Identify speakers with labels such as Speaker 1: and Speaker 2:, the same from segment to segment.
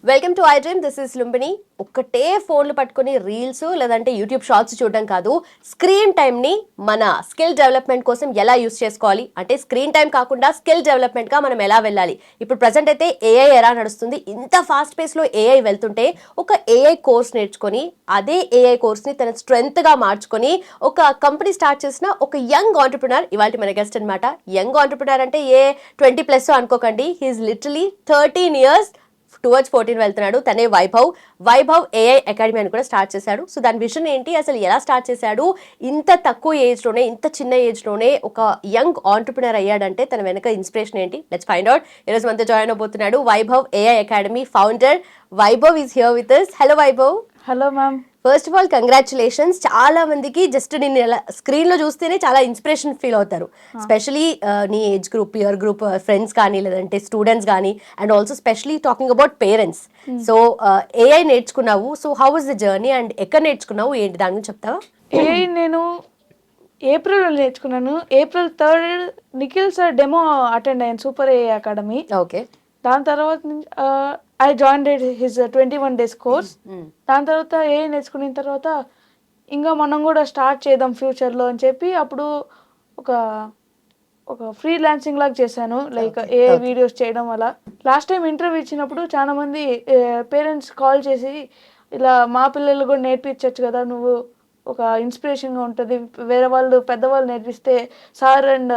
Speaker 1: Welcome to I dream. This is Lumbini. ఒక్కటే ఫోన్లు పట్టుకుని రీల్స్ లేదంటే యూట్యూబ్ షార్ట్స్ చూడడం కాదు, స్క్రీన్ టైంని మన స్కిల్ డెవలప్మెంట్ కోసం ఎలా యూస్ చేసుకోవాలి, అంటే స్క్రీన్ టైం కాకుండా స్కిల్ డెవలప్మెంట్గా మనం ఎలా వెళ్ళాలి. ఇప్పుడు ప్రజెంట్ అయితే ఏఐ ఎలా నడుస్తుంది, ఇంత ఫాస్ట్ పేస్లో ఏఐ వెళ్తుంటే ఒక ఏఐ కోర్స్ నేర్చుకొని అదే ఏఐ కోర్స్ని తన స్ట్రెంగ్త్గా మార్చుకొని ఒక కంపెనీ స్టార్ట్ చేసిన ఒక యంగ్ ఆంటర్ప్రినర్ ఇవాళ మన గెస్ట్ అనమాట. యంగ్ ఆంటర్ప్రినర్ అంటే 20+ అనుకోకండి, హీఈస్ లిటరలీ 13 years టువర్డ్స్ 14 వెళ్తున్నాడు. తనే వైభవ్ ఏఐ అకాడమీ అని కూడా స్టార్ట్ చేశాడు. సో దాని విజన్ ఏంటి, అసలు ఎలా స్టార్ట్ చేశాడు, ఇంత తక్కువ ఏజ్లోనే ఇంత చిన్న ఏజ్లోనే ఒక యంగ్ ఆంటర్ప్రినర్ అయ్యాడంటే తన వెనక ఇన్స్పిరేషన్ ఏంటి, లెట్స్ ఫైండ్ అవుట్. ఈరోజు మనతో జాయిన్ అవబోతున్నాడు Vaibhav AI academy founder. Vaibhav is here with us. Hello Vaibhav.
Speaker 2: Hello ma'am.
Speaker 1: First of all congratulations. చాలా మందికి జస్ట్ నేను ఇలా స్క్రీన్లో చూస్తేనే చాలా ఇన్స్పిరేషన్ ఫీల్ అవుతారు, స్పెషలీ నీ age group, peer group friends కానీ లేదంటే స్టూడెంట్స్ కానీ, and also specially talking about parents. So AI నేర్చుకున్నావు, so how was the journey and ఎక్కడ నేర్చుకున్నావు ఏంటి, దాని గురించి చెప్తావా?
Speaker 2: ఏఐ నేను ఏప్రిల్లో నేర్చుకున్నాను. April 3rd Nikhil sir demo attend అయ్యాను, సూపర్ ఏఐ అకాడమీ.
Speaker 1: ఓకే.
Speaker 2: దాని తర్వాత I join his 21 days course. దాని తర్వాత ఏఐ నేర్చుకున్న తర్వాత ఇంకా మనం కూడా స్టార్ట్ చేద్దాం ఫ్యూచర్లో అని చెప్పి అప్పుడు ఒక ఒక ఫ్రీలాన్సింగ్ లాగా చేశాను, లైక్ ఏఐ వీడియోస్ చేయడం వల్ల. లాస్ట్ టైం ఇంటర్వ్యూ ఇచ్చినప్పుడు చాలా మంది పేరెంట్స్ కాల్ చేసి ఇలా మా పిల్లలు కూడా నేర్పించవచ్చు కదా, నువ్వు ఒక ఇన్స్పిరేషన్గా ఉంటుంది, వేరే వాళ్ళు పెద్దవాళ్ళు నేర్పిస్తే సార్ అండ్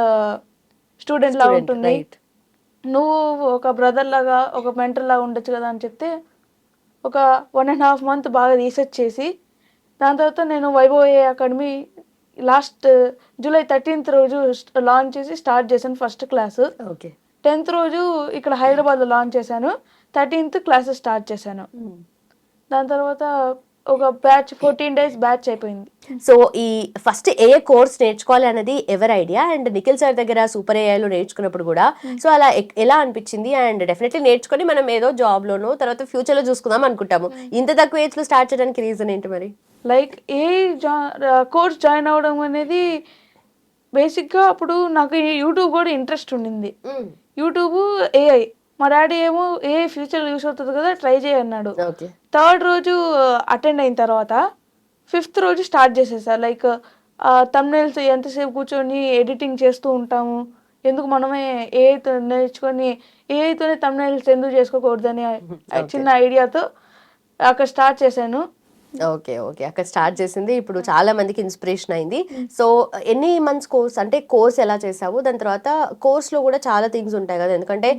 Speaker 2: స్టూడెంట్ లాగా ఉంటుంది, నువ్వు ఒక బ్రదర్ లాగా ఒక మెంటర్ లాగా ఉండొచ్చు కదా అని చెప్తే ఒక 1.5 month బాగా రీసెర్చ్ చేసి దాని తర్వాత నేను Vaibhav AI academy last July 13th రోజు లాంచ్ చేసి స్టార్ట్ చేశాను ఫస్ట్ క్లాస్.
Speaker 1: ఓకే.
Speaker 2: 10th రోజు ఇక్కడ హైదరాబాద్లో లాంచ్ చేశాను, 13th క్లాసెస్ స్టార్ట్ చేశాను. దాని తర్వాత ఒక బ్యాచ్ 14 days బ్యాచ్ అయిపోయింది.
Speaker 1: సో ఈ ఫస్ట్ ఏఐ కోర్స్ నేర్చుకోవాలి అన్నది ఎవరి ఐడియా, అండ్ నిఖిల్ సార్ దగ్గర సూపర్ ఏఐలో నేర్చుకున్నప్పుడు కూడా సో అలా ఎలా అనిపించింది? అండ్ డెఫినెట్లీ నేర్చుకొని మనం ఏదో జాబ్లోనో తర్వాత ఫ్యూచర్లో చూసుకుందాం అనుకుంటాము, ఇంత తక్కువ ఏజ్లో స్టార్ట్ చేయడానికి రీజన్ ఏంటి మరి?
Speaker 2: లైక్ ఏ కోర్స్ జాయిన్ అవ్వడం అనేది బేసిక్గా అప్పుడు నాకు యూట్యూబ్ కూడా ఇంట్రెస్ట్ ఉండింది. యూట్యూబ్ ఏఐ, మా డాడీ ఏమో ఏఐ ఫ్యూచర్ యూస్ అవుతుంది కదా ట్రై చేయన్నాడు. 3rd రోజు అటెండ్ అయిన తర్వాత 5th రోజు స్టార్ట్ చేసేసారు. లైక్ థంబ్నెయిల్స్ ఎంతసేపు కూర్చొని ఎడిటింగ్ చేస్తూ ఉంటాము, ఎందుకు మనమే ఏఐతో నేర్చుకొని ఏఐతోనే థంబ్నెయిల్స్ ఎందుకు చేసుకోకూడదని చిన్న ఐడియాతో అక్కడ స్టార్ట్ చేశాను.
Speaker 1: ఓకే. అక్కడ స్టార్ట్ చేసింది ఇప్పుడు చాలా మందికి ఇన్స్పిరేషన్ అయింది. సో ఎన్ని మంత్స్ కోర్స్, అంటే కోర్స్ ఎలా చేసావు, దాని తర్వాత కోర్స్లో కూడా చాలా థింగ్స్ ఉంటాయి కదా, ఎందుకంటే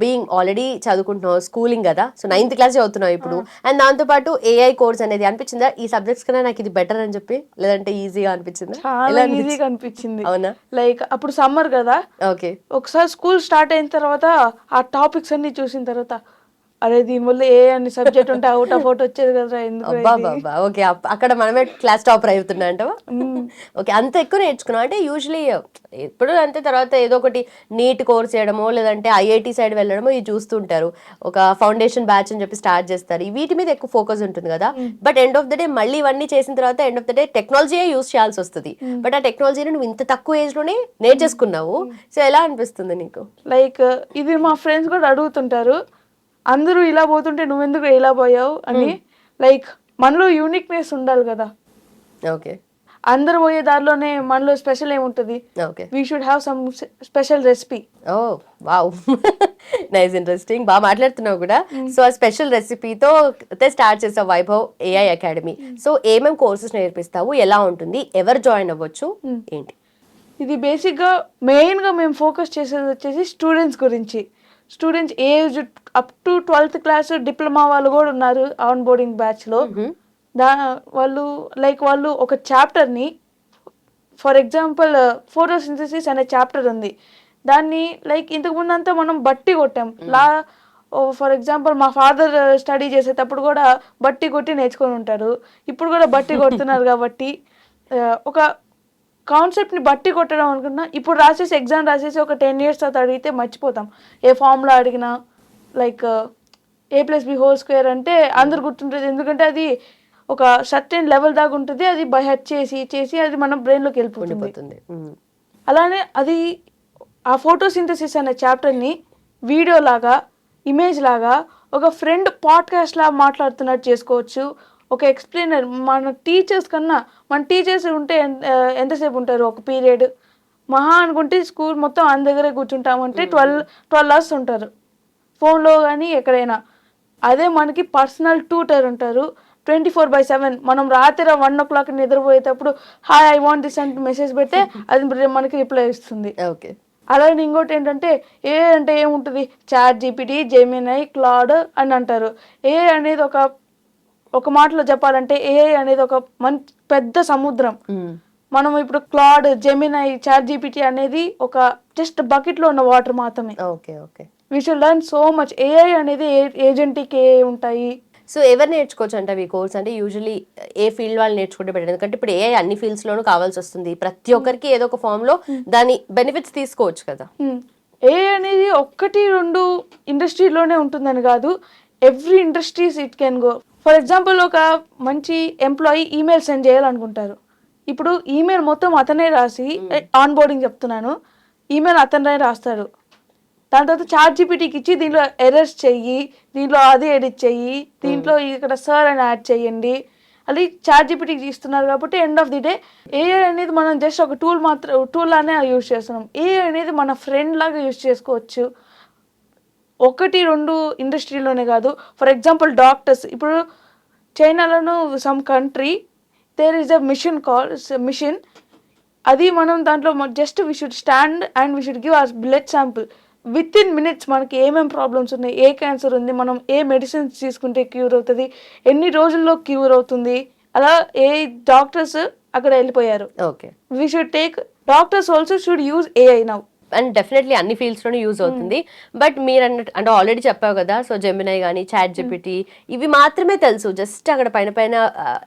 Speaker 1: బీయింగ్ ఆల్రెడీ చదువుకుంటున్నావు, స్కూలింగ్ కదా, సో 9th class చదువుతున్నావు ఇప్పుడు, అండ్ దాంతోపాటు ఏఐ కోర్స్ అనేది అనిపించిందా ఈ సబ్జెక్ట్స్ కన్నా నాకు ఇది బెటర్ అని చెప్పి, లేదంటే ఈజీగా అనిపించిందా?
Speaker 2: చాలా ఈజీగా అనిపించింది.
Speaker 1: అవునా?
Speaker 2: లైక్ అప్పుడు సమ్మర్ కదా,
Speaker 1: ఓకే.
Speaker 2: ఒకసారి స్కూల్ స్టార్ట్ అయిన తర్వాత ఆ టాపిక్స్ అన్ని చూసిన తర్వాత అరే దీనివల్ల ఏ అని సబ్జెక్ట్ ఉంటే అవుట్ ఆఫ్ అవుట్ వచ్చేది కదా, ఎందుకు.
Speaker 1: ఓకే. అక్కడ మనమే క్లాస్ టాపర్ అవుతున్నా అంటావా? ఓకే. అంత ఎక్కువ నేర్చుకున్నావు అంటే యూజువలీ ఎప్పుడు అంతే, తర్వాత ఏదో ఒకటి నీట్ కోర్స్ చేయడమో లేదంటే ఐఐటి సైడ్ వెళ్ళడమో ఇది చూస్తుంటారు, ఒక ఫౌండేషన్ బ్యాచ్ అని చెప్పి స్టార్ట్ చేస్తారు, వీటి మీద ఎక్కువ ఫోకస్ ఉంటుంది కదా. But end of the day మళ్ళీ ఇవన్నీ చేసిన తర్వాత ఎండ్ ఆఫ్ ద డే టెక్నాలజీయే యూస్ చేయాల్సి వస్తుంది, బట్ ఆ టెక్నాలజీని నువ్వు ఇంత తక్కువ ఏజ్ లోనే నేర్చేసుకున్నావు. సో ఎలా అనిపిస్తుంది నీకు?
Speaker 2: లైక్ ఇది మా ఫ్రెండ్స్ కూడా అడుగుతుంటారు, అందరూ ఇలా పోతుంటే నువ్వెందుకు ఇలా పోయావు అని. లైక్ మనలో యూనిక్నెస్ ఉండాలి కదా.
Speaker 1: ఓకే.
Speaker 2: అందరు పోయే దారిలోనే మనలో స్పెషల్ ఏముంటుంది, we should have some special recipe.
Speaker 1: Oh wow, nice, interesting, బాగా మాట్లాడుతున్నావు కూడా. సో ఆ స్పెషల్ రెసిపీతో స్టార్ట్ చేసావు వైభవ్ ఏఐ అకాడమీ. సో ఏమేమి కోర్సెస్ నేర్పిస్తావు, ఎలా ఉంటుంది, ఎవరు జాయిన్ అవ్వచ్చు ఏంటి?
Speaker 2: ఇది బేసిక్గా మెయిన్గా మేము ఫోకస్ చేసేది వచ్చేసి స్టూడెంట్స్ గురించి. Students age up to 12th class diploma వాళ్ళు కూడా ఉన్నారు ఆన్ బోర్డింగ్ బ్యాచ్లో. వాళ్ళు ఒక చాప్టర్ని, ఫర్ ఎగ్జాంపుల్ ఫోటోసింథసిస్ అనే చాప్టర్ ఉంది, దాన్ని లైక్ ఇంతకుముందు అంతా మనం బట్టి కొట్టాం. ఫర్ ఎగ్జాంపుల్ మా ఫాదర్ స్టడీ చేసేటప్పుడు కూడా బట్టి కొట్టి నేర్చుకొని ఉంటారు, ఇప్పుడు కూడా బట్టి కొడుతున్నారు కాబట్టి ఒక కాన్సెప్ట్ని బట్టి కొట్టడం అనుకున్నా, ఇప్పుడు రాసేసి ఎగ్జామ్ రాసేసి ఒక 10 years తర్వాత అడిగితే మర్చిపోతాం. ఏ ఫార్ములా అడిగినా లైక్ A+B² అంటే అందరు గుర్తుంటుంది, ఎందుకంటే అది ఒక సర్టెన్ లెవెల్ దాకా ఉంటుంది, అది బై హెడ్ చేసి అది మన బ్రెయిన్లోకి వెళ్ళిపోతుంది. అలానే అది ఆ ఫోటోసింథసిస్ అనే చాప్టర్ని వీడియో లాగా, ఇమేజ్ లాగా ఒక ఫ్రెండ్ పాడ్కాస్ట్ లా మాట్లాడుతున్నట్టు చేసుకోవచ్చు. ఒక ఎక్స్ప్లెయినర్ మన టీచర్స్ కన్నా, మన టీచర్స్ ఉంటే ఎంతసేపు ఉంటారు ఒక పీరియడ్, మహా అనుకుంటే స్కూల్ మొత్తం ఆయన దగ్గరే కూర్చుంటామంటే 12 అవర్స్ ఉంటారు ఫోన్లో కానీ ఎక్కడైనా. అదే మనకి పర్సనల్ ట్యూటర్ ఉంటారు 24/7. మనం రాత్రి 1 o'clock నిద్రపోయేటప్పుడు hi I want this and message పెడితే అది మనకి రిప్లై ఇస్తుంది.
Speaker 1: ఓకే.
Speaker 2: అలాగే ఇంకోటి ఏంటంటే ఏ అంటే ఏముంటుంది, చాట్ జీపీటీ, జెమినై, క్లాడ్ అని అంటారు. ఏ అనేది ఒక మాటలో చెప్పాలంటే ఏ అనేది ఒక పెద్ద సముద్రం. మనం ఇప్పుడు క్లాడ్, జెమినై, చాట్ జీపీటీ అనేది ఒక జస్ట్ బకెట్లో ఉన్న వాటర్ మాత్రమే.
Speaker 1: Okay okay.
Speaker 2: We should learn so much. AI అనేది ఏజెంటిక్ ఏఐ ఉంటాయి.
Speaker 1: సో ఎవరు నేర్చుకోవచ్చు అంటే ఈ కోర్స్ అంటే యూజువలీ ఏ ఫీల్డ్ వాళ్ళు నేర్చుకుంటే బెటర్? ఎందుకంటే ఇప్పుడు ఏ అన్ని ఫీల్డ్స్ లోనూ కావాల్సి వస్తుంది, ప్రతి ఒక్కరికి ఏదో ఒక ఫామ్ లో దాని బెనిఫిట్స్ తీసుకోవచ్చు కదా.
Speaker 2: ఏఐ అనేది 1-2 ఇండస్ట్రీలోనే ఉంటుందని కాదు, every industries it can go. For example ఒక మంచి ఎంప్లాయీ ఈమెయిల్ సెండ్ చేయాలనుకుంటారు. ఇప్పుడు ఈమెయిల్ మొత్తం అతనే రాసి, ఆన్ బోర్డింగ్ చెప్తున్నాను, ఈమెయిల్ అతనే రాస్తాడు. దాని తర్వాత చాట్ జీపీటీకి ఇచ్చి దీంట్లో ఎర్రర్స్ చెయ్యి, దీంట్లో అది ఎడిట్ చెయ్యి, దీంట్లో ఇక్కడ సార్ అని యాడ్ చేయండి, అది చాట్ జీపీటీకి ఇస్తున్నారు. కాబట్టి end of the day AI అనేది మనం జస్ట్ ఒక టూల్ లానే యూజ్ చేస్తున్నాం. ఏఐ అనేది మన ఫ్రెండ్ లాగా యూజ్ చేసుకోవచ్చు. 1-2 ఇండస్ట్రీలోనే కాదు. ఫర్ ఎగ్జాంపుల్ డాక్టర్స్, ఇప్పుడు చైనాలోను some country there is a mission. అది మనం దాంట్లో just we should stand and we should give our blood sample. Within minutes మనకి ఏమేమి ప్రాబ్లమ్స్ ఉన్నాయి, ఏ క్యాన్సర్ ఉంది, మనం ఏ మెడిసిన్స్ తీసుకుంటే క్యూర్ అవుతుంది, ఎన్ని రోజుల్లో క్యూర్ అవుతుంది, అలా ఏ డాక్టర్స్ అక్కడ వెళ్ళిపోయారు.
Speaker 1: Okay.
Speaker 2: We should take, doctors also should use AI now.
Speaker 1: And definitely అన్ని ఫీల్డ్స్ లోనే యూజ్ అవుతుంది. బట్ మీరు అంటే ఆల్రెడీ చెప్పావు కదా, సో జెమినై కానీ చాట్ జీపీటీ ఇవి మాత్రమే తెలుసు, జస్ట్ అక్కడ పైన పైన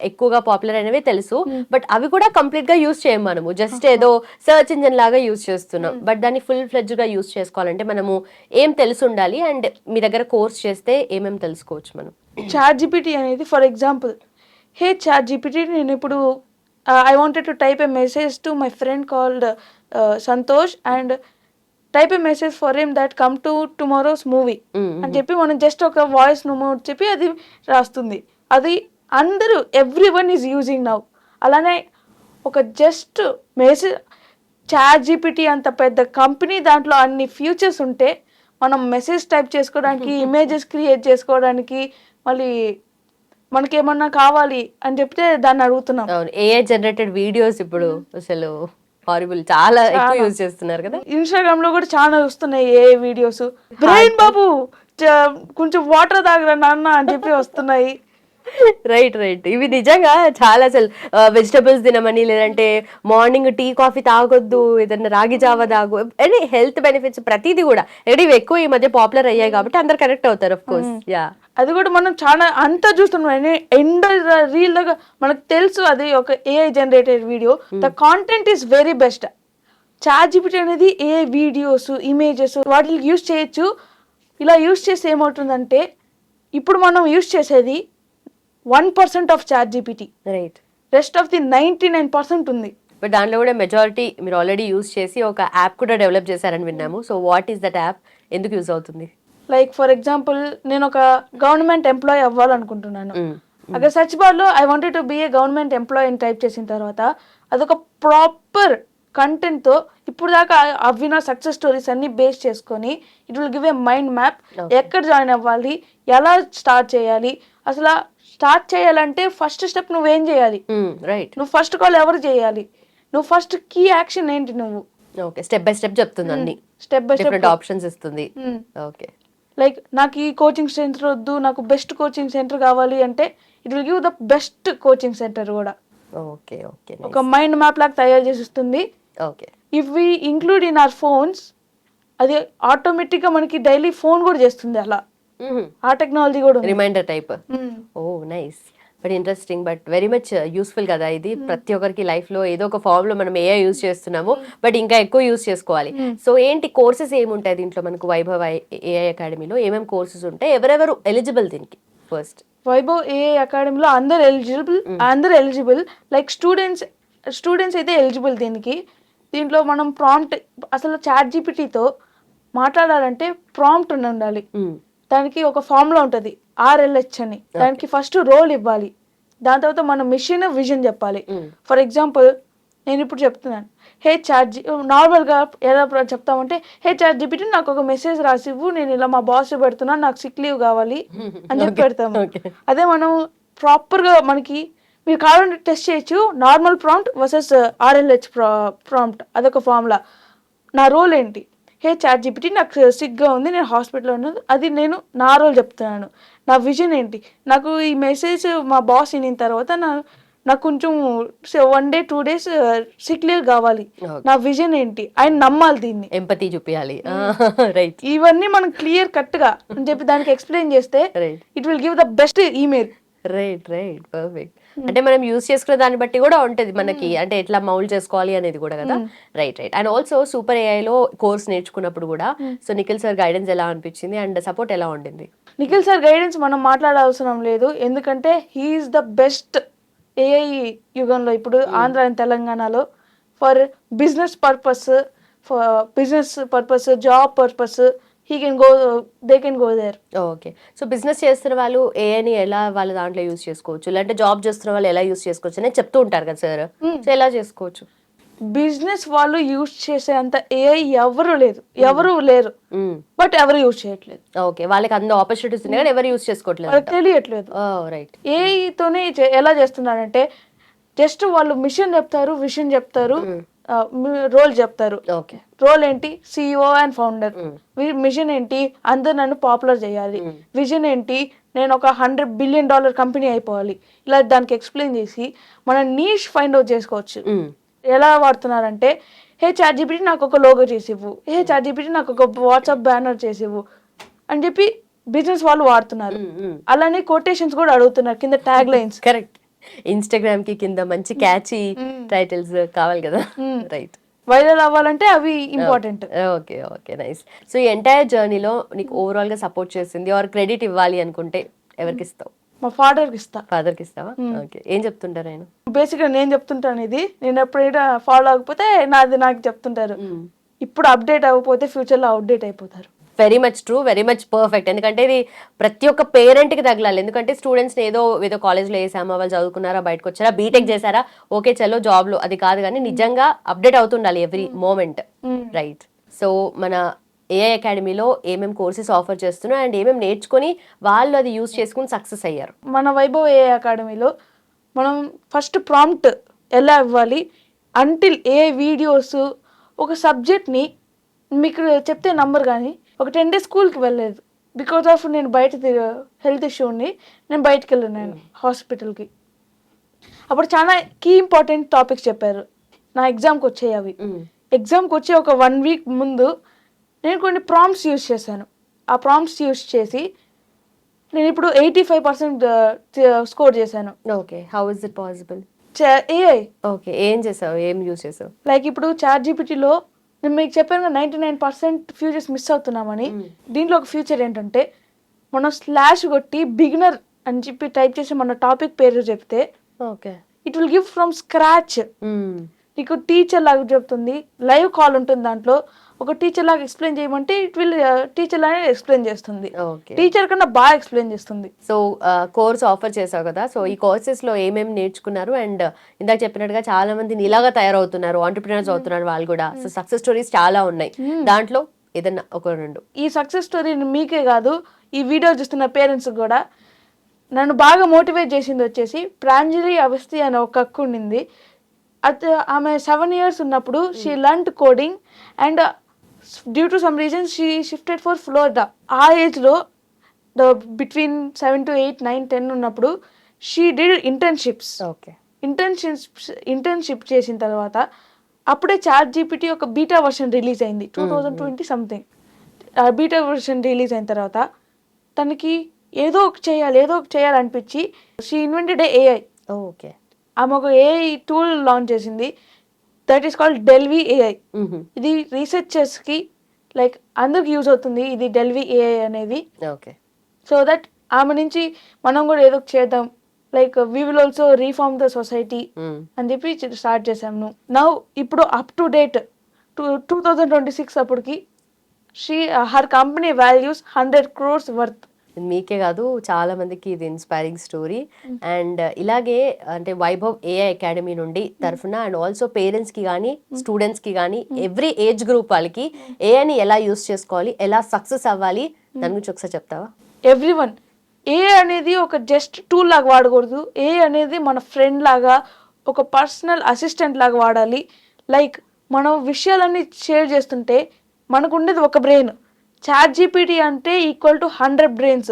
Speaker 1: ఎక్కువగా పాపులర్ అయినవే తెలుసు. బట్ అవి కూడా కంప్లీట్ గా యూజ్ చేయం మనము, జస్ట్ ఏదో సర్చ్ ఇంజిన్ లాగా యూజ్ చేస్తున్నాం. బట్ దాన్ని ఫుల్ ఫ్లెడ్జ్ గా యూజ్ చేసుకోవాలంటే మనము ఏం తెలిసి ఉండాలి, అండ్ మీ దగ్గర కోర్స్ చేస్తే ఏమేమి తెలుసుకోవచ్చు మనం?
Speaker 2: చాట్ జీపీటీ అనేది for example, hey chat GPT, నేను ఇప్పుడు I wanted to type a message to my friend called Santosh and type a message for him that come to tomorrow's movie అని చెప్పి మనం జస్ట్ ఒక వాయిస్ నోట్ చెప్పి అది రాస్తుంది. అది అందరూ ఎవ్రీవన్ ఈజ్ యూజింగ్ నౌ. అలానే ఒక జస్ట్ మెసేజ్, చాట్ జీపీటీ అంత పెద్ద కంపెనీ, దాంట్లో అన్ని ఫ్యూచర్స్ ఉంటే మనం మెసేజ్ టైప్ చేసుకోవడానికి, ఇమేజెస్ క్రియేట్ చేసుకోవడానికి, మళ్ళీ మనకేమన్నా కావాలి అని చెప్తే దాన్ని అడుగుతున్నాం.
Speaker 1: ఏఐ జనరేటెడ్ వీడియోస్ ఇప్పుడు అసలు హారిబుల్, చాలా ఎక్కువ యూజ్ చేస్తున్నారు కదా.
Speaker 2: ఇన్స్టాగ్రామ్ లో కూడా చాలా వస్తున్నాయి ఏ వీడియోస్. బ్రెయిన్ బాబు కొంచెం వాటర్ తాగరా నాన్న అని చెప్పి వస్తున్నాయి.
Speaker 1: రైట్. ఇవి నిజంగా చాలా అసలు వెజిటబుల్స్ తినమని, లేదంటే మార్నింగ్ టీ కాఫీ తాగొద్దు, ఏదన్నా రాగి జావ తాగు, అని హెల్త్ బెనిఫిట్స్ ప్రతిదీ కూడా ఇవి ఎక్కువ ఈ మధ్య పాపులర్ అయ్యాయి కాబట్టి అందరు కనెక్ట్ అవుతారు. ఆఫ్ కోర్స్ యా, అది
Speaker 2: కూడా మనం చాలా అంతా చూస్తున్నాం. ఎండ్ రీల్ లాగా మనకు తెలుసు అది ఒక AI generated video. The content is very best. Chat GPT అనేది ఏ వీడియోస్, ఇమేజెస్ వాటిని యూజ్ చేయొచ్చు. ఇలా యూజ్ చేస్తే ఏమవుతుందంటే, ఇప్పుడు మనం యూజ్ చేసేది 1% of chat GPT,
Speaker 1: right,
Speaker 2: rest of the 99% ఉంది.
Speaker 1: బట్ దాంట్లో కూడా మెజారిటీ మీరు ఆల్రెడీ యూజ్ చేసి ఒక యాప్ కూడా డెవలప్ చేశారని విన్నాము. So what is that app, ఎందుకు యూజ్ అవుతుంది?
Speaker 2: లైక్ ఫర్ ఎగ్జాంపుల్, నేను ఒక గవర్నమెంట్ ఎంప్లాయీ అవ్వాలనుకుంటున్నాను. అక్కడ సర్చ్ బార్ లో I wanted to be A government employee అని టైప్ చేసిన తర్వాత అదొక ప్రాపర్ కంటెంట్ తో ఇప్పుడు దాకా అవ్విన సక్సెస్ స్టోరీస్ అన్ని బేస్ చేసుకొని it will give a mind map. ఎక్కడ జాయిన్ అవ్వాలి, ఎలా స్టార్ట్ చేయాలి, అసలు స్టార్ట్ చేయాలంటే ఫస్ట్ స్టెప్ నువ్వేం చేయాలి,
Speaker 1: రైట్,
Speaker 2: నువ్వు ఫస్ట్ కాల్ ఎవరు చేయాలి, నువ్వు ఫస్ట్ కీ యాక్షన్ ఏంటి, నువ్వు
Speaker 1: ఓకే స్టెప్ బై స్టెప్ చెప్తుంది, అన్ని
Speaker 2: స్టెప్ బై స్టెప్
Speaker 1: ఆప్షన్స్ ఇస్తుంది. ఓకే,
Speaker 2: లైక్ నాకు ఈ కోచింగ్ సెంటర్ వద్దు, నాకు బెస్ట్ కోచింగ్ సెంటర్ కావాలి అంటే it will give the best coaching centre కూడా.
Speaker 1: ఓకే ఓకే,
Speaker 2: ఒక మైండ్ మ్యాప్ లాగా తయారు చేసి ఇస్తుంది.
Speaker 1: Okay,
Speaker 2: if we include in our phones, అది ఆటోమేటిక్ గా మనకి డైలీ ఫోన్ కూడా చేస్తుంది. అలా ఆ టెక్నాలజీ కూడా
Speaker 1: reminder type. Oh nice, but interesting, but very much useful కదా ఇది. ప్రతి ఒక్కరికి లైఫ్ లో ఏదో ఒక ఫామ్ లో మనం ఏఐ యూజ్ చేస్తున్నాము, బట్ ఇంకా ఎక్కువ యూజ్ చేసుకోవాలి. సో ఏంటి కోర్సెస్ ఏముంటాయి దీంట్లో మనకు వైభవ్ ఏఐ అకాడమీలో? ఏమేమి కోర్సెస్ ఉంటాయి, ఎవరెవరు ఎలిజిబుల్ దీనికి? ఫస్ట్
Speaker 2: వైభవ్ ఏఐ అకాడమీలో అందరు ఎలిజిబుల్. లైక్ స్టూడెంట్స్ అయితే ఎలిజిబుల్ దీనికి. దీంట్లో మనం ప్రాంప్ట్, అసలు చాట్ జీపీటీతో మాట్లాడాలంటే ప్రాంప్ట్ ఉండాలి. దానికి ఒక ఫార్ములా ఉంటుంది RLH అని. దానికి ఫస్ట్ రోల్ ఇవ్వాలి, దాని తర్వాత మన మిషన్ విజన్ చెప్పాలి. ఫర్ ఎగ్జాంపుల్ నేను ఇప్పుడు చెప్తున్నాను, హే చార్జీ, నార్మల్గా ఎలా చెప్తామంటే, హే ChatGPT నాకు ఒక మెసేజ్ రాసివ్వు, నేను ఇలా మా బాస్ పెడుతున్నాను, నాకు సిక్ లీవ్ కావాలి అని చెప్పి పెడతాము. అదే మనం ప్రాపర్గా మనకి మీరు కావాలంటే టెస్ట్ చేయొచ్చు, normal prompt versus RLH prompt, అదొక ఫార్ములా. నా రోల్ ఏంటి, హే ChatGPT నాకు సిగ్గా ఉంది, నేను హాస్పిటల్లో ఉన్నాను, అది నేను నా రోల్ చెప్తున్నాను. నా విజన్ ఏంటి, నాకు ఈ మెసేజ్ మా బాస్ వినిన తర్వాత నాకు కొంచెం 1 day 2 days సిక్ లీవ్ కావాలి, నా విజన్ ఏంటి, ఆయన నమ్మాలి, దీన్ని
Speaker 1: ఎంపతి చూపించాలి. రైట్.
Speaker 2: ఇవన్నీ మనం క్లియర్ కట్గా అని చెప్పి దానికి ఎక్స్ప్లెయిన్ చేస్తే it will give the best email.
Speaker 1: Right right perfect. అంటే మనం యూస్ చేసుకునే దాన్ని బట్టి కూడా ఉంటది మనకి, అంటే ఎట్లా మౌల్డ్ చేసుకోవాలి అనేది కూడా కదా. Right right. And also super ఏఐలో కోర్స్ నేర్చుకున్నప్పుడు కూడా సో నిఖిల్ సార్ గైడెన్స్ ఎలా అనిపించింది అండ్ సపోర్ట్ ఎలా ఉండింది?
Speaker 2: నిఖిల్ సార్ గైడెన్స్ మనం మాట్లాడాల్సిన లేదు, ఎందుకంటే హీఈస్ ద బెస్ట్ ఏఐ యుగంలో ఇప్పుడు ఆంధ్ర అండ్ తెలంగాణలో for business purpose job purpose they can go there.
Speaker 1: Okay. So business చేస్తున్న వాళ్ళు ఏఐని ఎలా వాళ్ళ దాంట్లో యూస్ చేసుకోవచ్చు, లేదంటే జాబ్ చేస్తున్న వాళ్ళు ఎలా యూస్ చేసుకోవచ్చు అని చెప్తూ ఉంటారు కదా సార్, సో ఎలా చేసుకోవచ్చు?
Speaker 2: బిజినెస్ వాళ్ళు యూజ్ చేసే అంత ఏఐ ఎవరు లేరు, బట్ ఎవరు యూజ్ చేయట్లేదు.
Speaker 1: ఓకే, వాళ్ళకి అంత ఆపర్చునిటీస్ ఉన్నాయి కానీ ఎవరు యూజ్ చేసుకోవట్లేదు,
Speaker 2: వాళ్ళకి తెలియట్లేదు.
Speaker 1: రైట్.
Speaker 2: ఏఐతోనే ఎలా చేస్తున్నారంటే జస్ట్ వాళ్ళు మిషన్ చెప్తారు, విషన్ చెప్తారు, రోల్ చెప్తారు.
Speaker 1: ఓకే.
Speaker 2: రోల్ ఏంటి, CEO అండ్ ఫౌండర్. మిషన్ ఏంటి, అందరు నన్ను పాపులర్ చేయాలి. విజన్ ఏంటి, నేను ఒక $100 billion కంపెనీ అయిపోవాలి. ఇలా దానికి ఎక్స్ప్లెయిన్ చేసి మన నీష్ ఫైండ్ అవుట్ చేసుకోవచ్చు. ఎలా వాడుతున్నారంటే, హే ChatGPT నాకు ఒక లోగో చేసివ్వు, హే ChatGPT నాకు ఒక వాట్సాప్ బ్యానర్ చేసివ్వు అని చెప్పి బిజినెస్ వాళ్ళు వాడుతున్నారు. అలానే కొటేషన్స్ కూడా అడుగుతున్నారు కింద ట్యాగ్ లైన్స్.
Speaker 1: కరెక్ట్. ఇన్స్టాగ్రామ్ కి కింద మంచి క్యాచీ టైటిల్స్ కావాలి కదా. రైట్.
Speaker 2: వైరల్ అవ్వాలంటే అవి important.
Speaker 1: Okay okay nice. So ఈ ఎంటైర్ జర్నీలో నీకు ఓవరాల్ గా సపోర్ట్ చేసింది ఆర్ క్రెడిట్ ఇవ్వాలి అనుకుంటే ఎవరికి ఇస్తావు?
Speaker 2: మా ఫాదర్కి ఇస్తా.
Speaker 1: ఫాదర్కి ఇస్తావా? ఓకే. ఏం చెప్తుంటారు ఆయన?
Speaker 2: బేసిక్గా నేను చెప్తుంటాను, ఇది నేను ఎప్పుడైనా ఫాలో అవ్వకపోతే నాకు చెప్తుంటారు, ఇప్పుడు అప్డేట్ అవ్వకపోతే ఫ్యూచర్లో అవుట్డేట్ అయిపోతారు.
Speaker 1: Very much true, very much perfect. ఎందుకంటే ఇది ప్రతి ఒక్క పేరెంట్కి తగలాలి. ఎందుకంటే స్టూడెంట్స్ని ఏదో కాలేజ్లో వేసామా, వాళ్ళు చదువుకున్నారా, బయటకు వచ్చారా, బీటెక్ చేశారా, ఓకే చలో జాబ్లో, అది కాదు కానీ నిజంగా అప్డేట్ అవుతుండాలి ఎవ్రీ మూమెంట్. రైట్. సో మన ఏఐ అకాడమీలో ఏమేమి కోర్సెస్ ఆఫర్ చేస్తున్నా అండ్ ఏమేమి నేర్చుకొని వాళ్ళు అది యూస్ చేసుకుని సక్సెస్ అయ్యారు?
Speaker 2: మన వైభవ్ ఏఐ అకాడమీలో మనం ఫస్ట్ ప్రాంప్ట్ ఎలా ఇవ్వాలి, అంటిల్ ఏ వీడియోస్, ఒక సబ్జెక్ట్ని మీకు చెప్తే నంబర్ కానీ ఒక 10 days స్కూల్కి వెళ్ళలేదు బికాస్ ఆఫ్ నేను బయట హెల్త్ ఇష్యూ ఉండి నేను బయటకు వెళ్ళినాను హాస్పిటల్కి. అప్పుడు చాలా కీ ఇంపార్టెంట్ టాపిక్స్ చెప్పారు, నా ఎగ్జామ్కి వచ్చాయి అవి. ఎగ్జామ్కి వచ్చే ఒక 1 week ముందు నేను కొన్ని ప్రాంప్ట్స్ యూజ్ చేశాను. ఆ ప్రాంప్ట్స్ యూజ్ చేసి నేను ఇప్పుడు 85% స్కోర్ చేశాను.
Speaker 1: Okay. How is it possible?
Speaker 2: AI.
Speaker 1: Okay. ఏం చేసావు, ఏం యూజ్ చేసావు?
Speaker 2: లైక్ ఇప్పుడు ChatGPTలో నేను మీకు చెప్పాను 99% ఫ్యూచర్స్ మిస్ అవుతున్నామని. దీంట్లో ఒక ఫ్యూచర్ ఏంటంటే మనం స్లాష్ కొట్టి బిగినర్ అని చెప్పి టైప్ చేసి మన టాపిక్ పేరు చెప్తే
Speaker 1: okay
Speaker 2: it will give from scratch. నీకు టీచర్ లాగా చెప్తుంది, లైవ్ కాల్ ఉంటుంది, దాంట్లో ఒక టీచర్ లాగా ఎక్స్ప్లెయిన్ చేయమంటే ఇట్ విల్ టీచర్ లాగా ఎక్స్ప్లెయిన్ చేస్తుంది, టీచర్ కన్నా బాగా ఎక్స్ప్లెయిన్ చేస్తుంది.
Speaker 1: సో కోర్స్ ఆఫర్ చేసావు కదా, సో ఈ కోర్సెస్ లో ఏమేమి నేర్చుకున్నారు అండ్ ఇందాక చెప్పినట్టుగా చాలా మంది నీలాగా తయారవుతున్నారు, ఆంటర్ప్రినర్స్ అవుతున్నారు వాళ్ళు కూడా. సో సక్సెస్ స్టోరీస్ చాలా ఉన్నాయి, దాంట్లో ఏదన్నా ఒక రెండు. ఈ
Speaker 2: సక్సెస్ స్టోరీ మీకే కాదు, ఈ వీడియో చూస్తున్న పేరెంట్స్ కూడా నన్ను బాగా మోటివేట్ చేసింది వచ్చేసి ప్రాంజలి అవస్థి అనే ఒక అక్క ఉండింది. అది ఆమె 7 years ఉన్నప్పుడు she learned coding and due to some reason she shifted for Florida. ఆ ఏజ్లో బిట్వీన్ 7 to 8, 9, 10 ఉన్నప్పుడు she did internships.
Speaker 1: Okay.
Speaker 2: Internship చేసిన తర్వాత అప్పుడే ChatGPT ఒక బీటా వర్షన్ రిలీజ్ అయింది 2020 సంథింగ్. బీటా వర్షన్ రిలీజ్ అయిన తర్వాత తనకి ఏదో ఒక చేయాలి అనిపించి షీ ఇన్వెంటెడ్ ఏఐ.
Speaker 1: ఓకే.
Speaker 2: ఆమె ఒక ఏఐ టూల్ లాంచ్ చేసింది, దట్ ఈస్ కాల్డ్ డెల్వి ఏఐ. ఇది రీసెర్చర్స్కి లైక్ అందరికి యూజ్ అవుతుంది ఇది డెల్వి ఏఐ అనేది.
Speaker 1: ఓకే.
Speaker 2: సో దట్ ఆమె నుంచి మనం కూడా ఏదో చేద్దాం, like we will also reform the society అని చెప్పి స్టార్ట్ చేసాము. నౌ ఇప్పుడు అప్ టు డేట్ 2026 అప్పటికి her company values 100 crores worth.
Speaker 1: మీకే కాదు చాలా మందికి ఇది ఇన్స్పైరింగ్ స్టోరీ. అండ్ ఇలాగే అంటే వైభవ్ ఏఐ అకాడమీ నుండి తరఫున అండ్ ఆల్సో పేరెంట్స్ కి కానీ స్టూడెంట్స్ కి కానీ ఎవ్రీ ఏజ్ గ్రూప్ వాళ్ళకి ఏఐని ఎలా యూస్ చేసుకోవాలి, ఎలా సక్సెస్ అవ్వాలి దాని గురించి ఒకసారి చెప్తావా?
Speaker 2: ఎవ్రీవన్ ఏ అనేది ఒక జస్ట్ టూల్ లాగా వాడకూడదు. ఏ అనేది మన ఫ్రెండ్ లాగా, ఒక పర్సనల్ అసిస్టెంట్ లాగా వాడాలి. లైక్ మనం విషయాలన్నీ షేర్ చేస్తుంటే మనకు ఉండేది ఒక బ్రెయిన్. ChatGPT అంటే ఈక్వల్ టు 100 brains.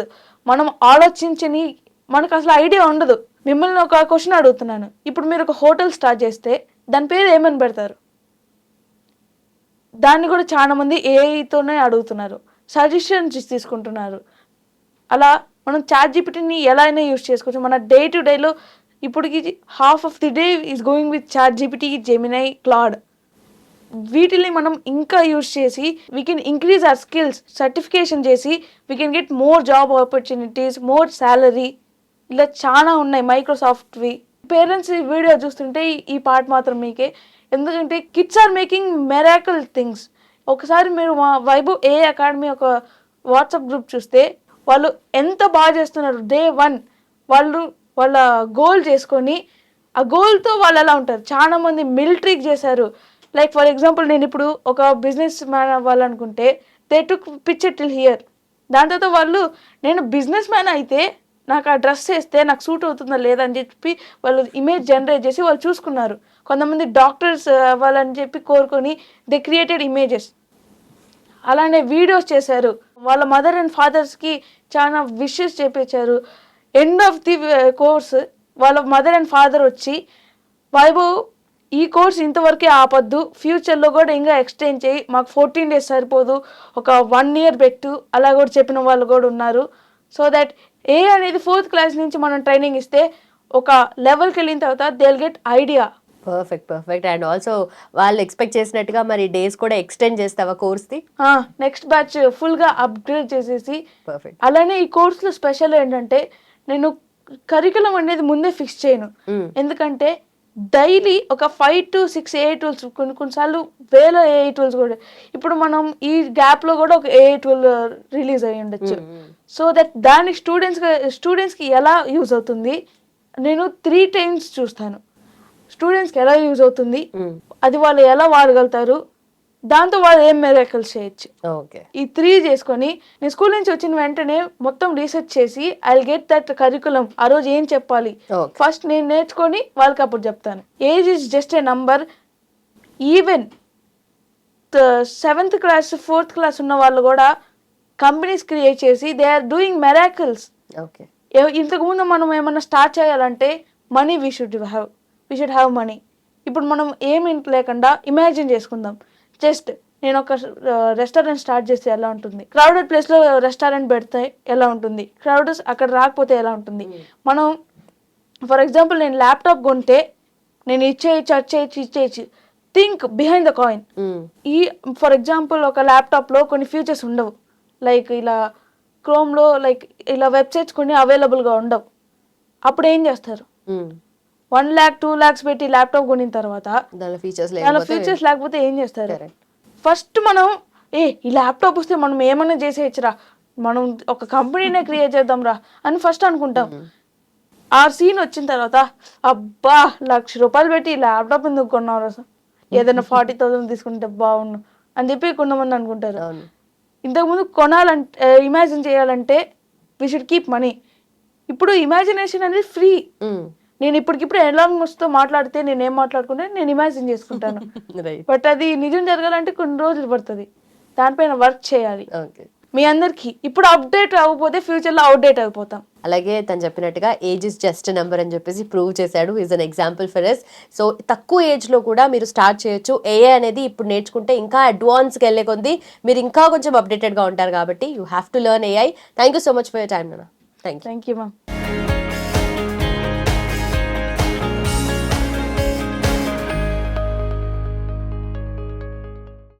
Speaker 2: మనం ఆలోచించని మనకు అసలు ఐడియా ఉండదు. మిమ్మల్ని ఒక క్వశ్చన్ అడుగుతున్నాను, ఇప్పుడు మీరు ఒక హోటల్ స్టార్ట్ చేస్తే దాని పేరు ఏమని పెడతారు? దాన్ని కూడా చాలా మంది ఏఐతోనే అడుగుతున్నారు, సజెషన్స్ తీసుకుంటున్నారు. అలా మనం ChatGPTని ఎలా అయినా యూస్ చేసుకోవచ్చు. మన డే టు డేలో ఇప్పటికి half of the day is going with ChatGPT, Gemini, Claude. వీటిని మనం ఇంకా యూస్ చేసి we can increase our skills, certification చేసి we can get more job opportunities, more salary. ఇలా చాలా ఉన్నాయి మైక్రోసాఫ్ట్వి. పేరెంట్స్ ఈ వీడియో చూస్తుంటే ఈ పార్ట్ మాత్రం మీకే, ఎందుకంటే kids are making miracle things. ఒకసారి మీరు మా వైభవ్ ఏ అకాడమీ ఒక వాట్సాప్ గ్రూప్ చూస్తే వాళ్ళు ఎంత బాగా చేస్తున్నారు. Day 1 వాళ్ళు వాళ్ళ గోల్ చేసుకొని ఆ గోల్తో వాళ్ళు ఎలా ఉంటారు. చాలా మంది మిలిటరీకి చేశారు. లైక్ ఫర్ ఎగ్జాంపుల్ నేను ఇప్పుడు ఒక బిజినెస్ మ్యాన్ అవ్వాలనుకుంటే they took picture till here. దాని తర్వాత వాళ్ళు నేను బిజినెస్ మ్యాన్ అయితే నాకు ఆ డ్రెస్ వేస్తే నాకు సూట్ అవుతుందా లేదా అని చెప్పి వాళ్ళు ఇమేజ్ జనరేట్ చేసి వాళ్ళు చూసుకున్నారు. కొంతమంది డాక్టర్స్ అవ్వాలని చెప్పి కోరుకొని దే క్రియేటెడ్ ఇమేజెస్. అలానే వీడియోస్ చేశారు. వాళ్ళ మదర్ అండ్ ఫాదర్స్కి చాలా విషెస్ చేపించారు. ఎండ్ ఆఫ్ ది కోర్స్ వాళ్ళ మదర్ అండ్ ఫాదర్ వచ్చి వైభవ్ ఈ కోర్స్ ఇంతవరకే ఆపద్దు, ఫ్యూచర్లో కూడా ఇంకా ఎక్స్టెండ్ చేయి, మాకు 14 days సరిపోదు, ఒక 1 year పెట్టు, అలా కూడా చెప్పిన వాళ్ళు కూడా ఉన్నారు. సో దట్ ఏ అనేది 4th class నుంచి మనం ట్రైనింగ్ ఇస్తే ఒక లెవెల్కి వెళ్ళిన తర్వాత they will get idea.
Speaker 1: Perfect. And also వాళ్ళు ఎక్స్పెక్ట్ చేసినట్టుగా మరి డేస్ కూడా ఎక్స్టెండ్ చేస్తావా కోర్స్ది?
Speaker 2: నెక్స్ట్ బ్యాచ్ ఫుల్గా అప్గ్రేడ్ చేసేసి.
Speaker 1: పర్ఫెక్ట్.
Speaker 2: అలానే ఈ కోర్సులో స్పెషల్ ఏంటంటే నేను కరికులం అనేది ముందే ఫిక్స్ చేయను. ఎందుకంటే డైలీ ఒక 5 to 6 AI tools, కొన్నిసార్లు వేల AI tools కూడా. ఇప్పుడు మనం ఈ గ్యాప్లో కూడా ఒక AI tool రిలీజ్ అయ్యి ఉండొచ్చు. సో దట్ దాని స్టూడెంట్స్కి ఎలా యూజ్ అవుతుంది నేను 3 times చూస్తాను. స్టూడెంట్స్కి ఎలా యూజ్ అవుతుంది, అది వాళ్ళు ఎలా వాడగలుగుతారు, దాంతో వాళ్ళు ఏం మెరాకిల్స్ చేయొచ్చు. ఈ 3 చేసుకొని నేను స్కూల్ నుంచి వచ్చిన వెంటనే మొత్తం రీసెర్చ్ చేసి I will get that curriculum. ఆ రోజు ఏం చెప్పాలి ఫస్ట్ నేను నేర్చుకొని వాళ్ళకి అప్పుడు చెప్తాను. Age is just a number. Even 7th class 4th class ఉన్న వాళ్ళు కూడా కంపెనీస్ క్రియేట్ చేసి దే ఆర్ డూయింగ్ మెరాకిల్స్. ఇంతకుముందు మనం ఏమన్నా స్టార్ట్ చేయాలంటే money we should have money. ఇప్పుడు మనం ఏమి లేకుండా ఇమాజిన్ చేసుకుందాం. జస్ట్ నేను ఒక రెస్టారెంట్ స్టార్ట్ చేస్తే ఎలా ఉంటుంది, క్రౌడెడ్ ప్లేస్లో రెస్టారెంట్ పెడితే ఎలా ఉంటుంది, క్రౌడెస్ అక్కడ రాకపోతే ఎలా ఉంటుంది. మనం ఫర్ ఎగ్జాంపుల్ నేను ల్యాప్టాప్ కొంటే నేను ఇచ్చేయచ్చు. Think behind the coin. ఈ ఫర్ ఎగ్జాంపుల్ ఒక ల్యాప్టాప్లో కొన్ని ఫీచర్స్ ఉండవు. లైక్ ఇలా క్రోమ్లో లైక్ ఇలా వెబ్సైట్స్ కొన్ని అవైలబుల్గా ఉండవు. అప్పుడు ఏం చేస్తారు? 1 lakh 2 lakhs పెట్టి ల్యాప్టాప్ కొనిన తర్వాత దాని ఫీచర్స్ లేకపోతే ఏం చేస్తారు? ఫస్ట్ మనం ఈ ల్యాప్టాప్ వస్తే మనం ఏమైనా చేసేయచ్చురా, మనం ఒక కంపెనీనే క్రియేట్ చేద్దాం రా అని ఫస్ట్ అనుకుంటాం. ఆ సీన్ వచ్చిన తర్వాత అబ్బా ₹1,00,000 పెట్టి ల్యాప్టాప్ ఎందుకు కొన్నారు, ఏదైనా 40,000 తీసుకుంటే బాగుండు అని చెప్పి కొంతమంది అనుకుంటారు. ఇంతకుముందు కొనాలంటే ఇమాజిన్ చేయాలంటే వీ షుడ్ కీప్ మనీ. ఇప్పుడు ఇమాజినేషన్ అనేది ఫ్రీ. నేను ఇప్పటికిప్పుడు ఎలాంగ్తో మాట్లాడితే నేను ఏం మాట్లాడుకుంటే నేను ఇమాజిన్ చేసుకుంటాను. బట్ అది నిజం జరగాలంటే కొన్ని రోజులు పడుతుంది. దానిపైన వర్క్ చేయాలి. మీ అందరికి ఇప్పుడు అప్డేట్ అవ్వకపోతే ఫ్యూచర్లో అవుట్డేట్ అయిపోతాం.
Speaker 1: అలాగే తను చెప్పినట్టుగా ఏజ్ ఇస్ జస్ట్ నెంబర్ అని చెప్పేసి ప్రూవ్ చేశాడు. Is an example for us. So తక్కువ ఏజ్లో కూడా మీరు స్టార్ట్ చేయొచ్చు. ఏఐ అనేది ఇప్పుడు నేర్చుకుంటే ఇంకా అడ్వాన్స్కి వెళ్ళే కొద్ది మీరు ఇంకా కొంచెం అప్డేటెడ్గా ఉంటారు కాబట్టి you have to learn AI. Thank you so much for your time నాన్న. Thank you
Speaker 2: ma'am.